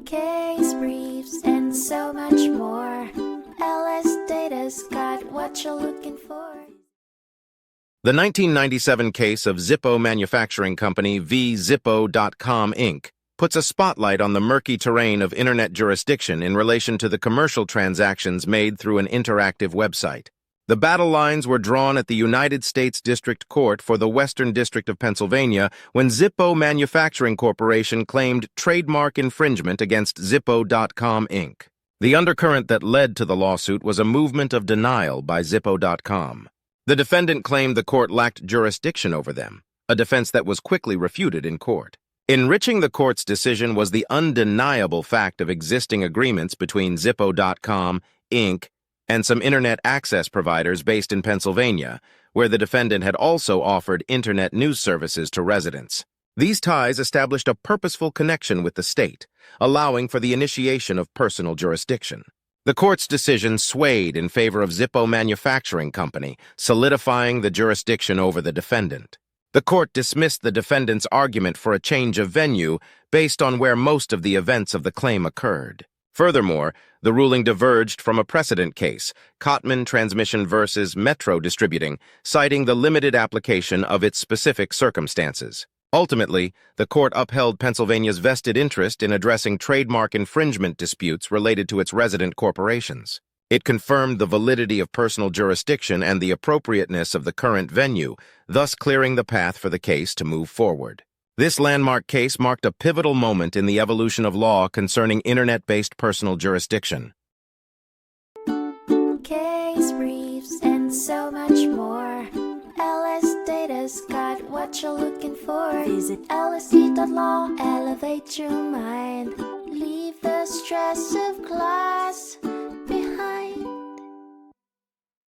case briefs, and so much more. LSData's got what you're looking for. The 1997 case of Zippo manufacturing company v. Zippo.com Inc. puts a spotlight on the murky terrain of internet jurisdiction in relation to the commercial transactions made through an interactive website. The battle lines were drawn at the United States District Court for the Western District of Pennsylvania when Zippo Manufacturing Corporation claimed trademark infringement against Zippo.com Inc. The undercurrent that led to the lawsuit was a movement of denial by Zippo.com. The defendant claimed the court lacked jurisdiction over them, a defense that was quickly refuted in court. Enriching the court's decision was the undeniable fact of existing agreements between Zippo.com Inc. and some internet access providers based in Pennsylvania, where the defendant had also offered internet news services to residents. These ties established a purposeful connection with the state, allowing for the initiation of personal jurisdiction. The court's decision swayed in favor of Zippo Manufacturing Company, solidifying the jurisdiction over the defendant. The court dismissed the defendant's argument for a change of venue based on where most of the events of the claim occurred. Furthermore, the ruling diverged from a precedent case, Cotman Transmission versus Metro Distributing, citing the limited application of its specific circumstances. Ultimately, the court upheld Pennsylvania's vested interest in addressing trademark infringement disputes related to its resident corporations. It confirmed the validity of personal jurisdiction and the appropriateness of the current venue, thus clearing the path for the case to move forward. This landmark case marked a pivotal moment in the evolution of law concerning internet-based personal jurisdiction. Case briefs, and so much more. LSData's got what you're looking for. Visit lsd.law, elevate your mind. Leave the stress of class.